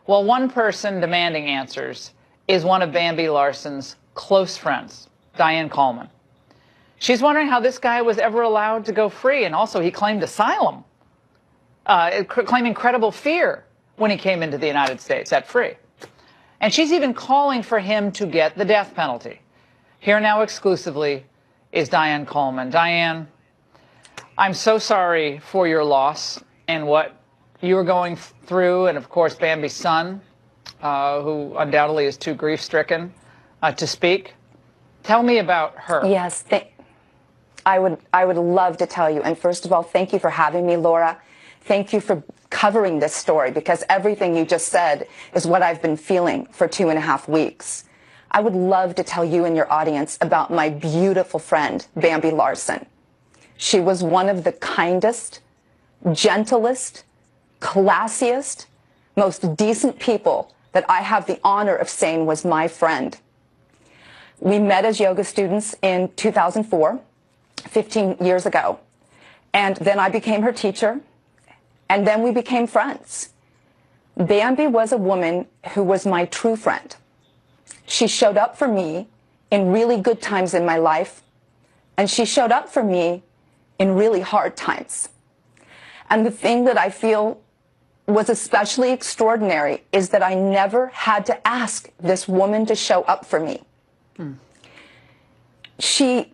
Well, one person demanding answers is one of Bambi Larson's close friends, Diane Coleman. She's wondering how this guy was ever allowed to go free, and also he claimed asylum, claiming incredible fear when he came into the United States set free. And she's even calling for him to get the death penalty. Here now exclusively is Diane Coleman. Diane, I'm so sorry for your loss and what you were going through, and of course Bambi's son, who undoubtedly is too grief-stricken to speak. Tell me about her. Yes, I would love to tell you. And first of all, thank you for having me, Laura. Thank you for covering this story, because everything you just said is what I've been feeling for 2.5 weeks. I would love to tell you and your audience about my beautiful friend, Bambi Larson. She was one of the kindest, gentlest, classiest, most decent people that I have the honor of saying was my friend. We met as yoga students in 2004, 15 years ago. And then I became her teacher. And then we became friends. Bambi was a woman who was my true friend. She showed up for me in really good times in my life, and she showed up for me in really hard times. And the thing that I feel was especially extraordinary is that I never had to ask this woman to show up for me. She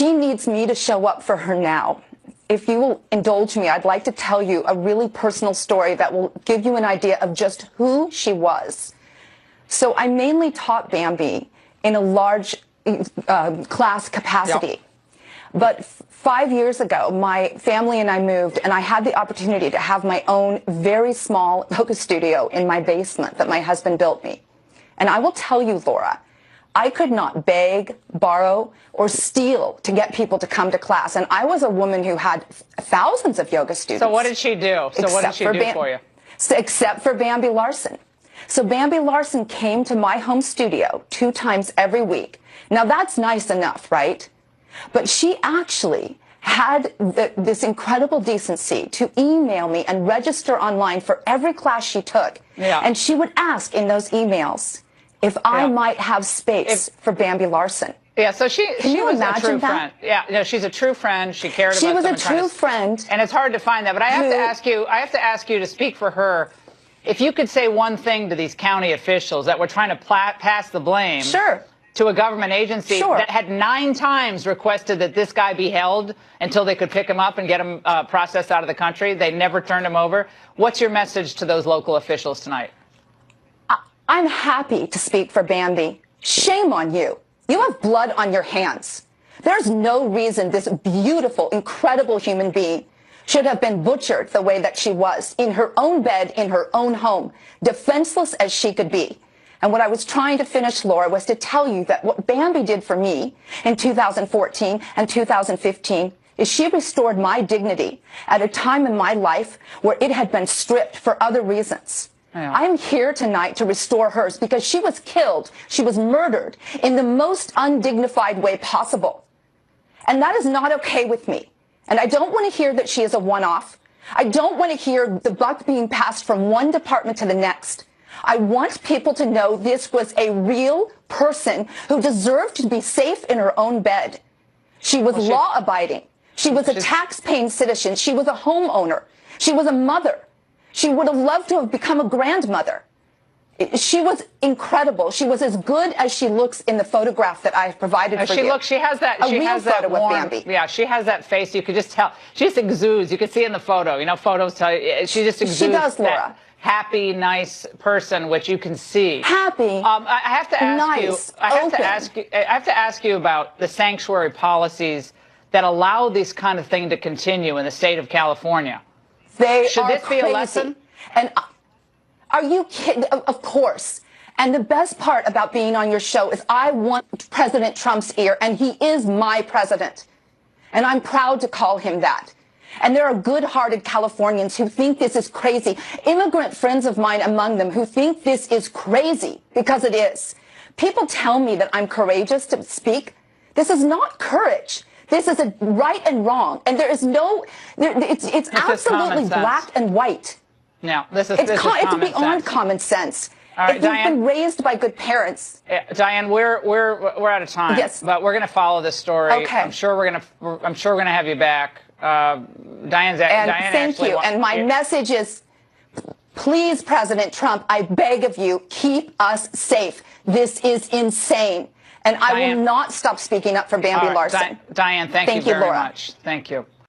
needs me to show up for her now. If you will indulge me, I'd like to tell you a really personal story that will give you an idea of just who she was. So I mainly taught Bambi in a large class capacity. Yep. But 5 years ago, my family and I moved, and I had the opportunity to have my own very small yoga studio in my basement that my husband built me. And I will tell you, Laura, I could not beg, borrow, or steal to get people to come to class. And I was a woman who had thousands of yoga students. So what did she do? For you? Except for Bambi Larson. So Bambi Larson came to my home studio 2 times every week. Now that's nice enough, right? But she actually had this incredible decency to email me and register online for every class she took. Yeah. And she would ask in those emails if I might have space for Bambi Larson. Yeah, so she was a true that? friend. Yeah, no, she's a true friend. She cared about She was a someone true friend. And it's hard to find that. But I have to ask you to speak for her. If you could say one thing to these county officials that were trying to pass the blame to a government agency that had 9 times requested that this guy be held until they could pick him up and get him processed out of the country. They never turned him over. What's your message to those local officials tonight? I'm happy to speak for Bambi. Shame on you. You have blood on your hands. There's no reason this beautiful, incredible human being should have been butchered the way that she was, in her own bed, in her own home, defenseless as she could be. And what I was trying to finish, Laura, was to tell you that what Bambi did for me in 2014 and 2015 is she restored my dignity at a time in my life where it had been stripped for other reasons. Yeah. I'm here tonight to restore hers because she was killed, she was murdered in the most undignified way possible. And that is not okay with me. And I don't want to hear that she is a one-off. I don't want to hear the buck being passed from one department to the next. I want people to know this was a real person who deserved to be safe in her own bed. She was law-abiding. She was a tax-paying citizen. She was a homeowner. She was a mother. She would have loved to have become a grandmother. She was incredible. She was as good as she looks in the photograph that I have provided for you. She has that. She has that warm. Yeah, she has that face. You could just tell. She just exudes. You can see in the photo. You know, photos tell you. She just exudes. She does, Laura. Happy, nice person, which you can see. Happy. I have to ask you. I have to ask you about the sanctuary policies that allow this kind of thing to continue in the state of California. Should this be a lesson? And are you kidding? Of course. And the best part about being on your show is I want President Trump's ear, and he is my president. And I'm proud to call him that. And there are good-hearted Californians who think this is crazy. Immigrant friends of mine among them who think this is crazy, because it is. People tell me that I'm courageous to speak. This is not courage. This is a right and wrong. And there is no, it's absolutely black and white. Now, this is It's common beyond sense. common sense. All right, If you've Diane. been raised by good parents. Diane, we're out of time. Yes. But we're going to follow this story. Okay. I'm sure we're going to have you back. Diane Thank you. And my message is, please, President Trump, I beg of you, keep us safe. This is insane. And I will not stop speaking up for Bambi Larson. Diane, thank you very much. Thank you.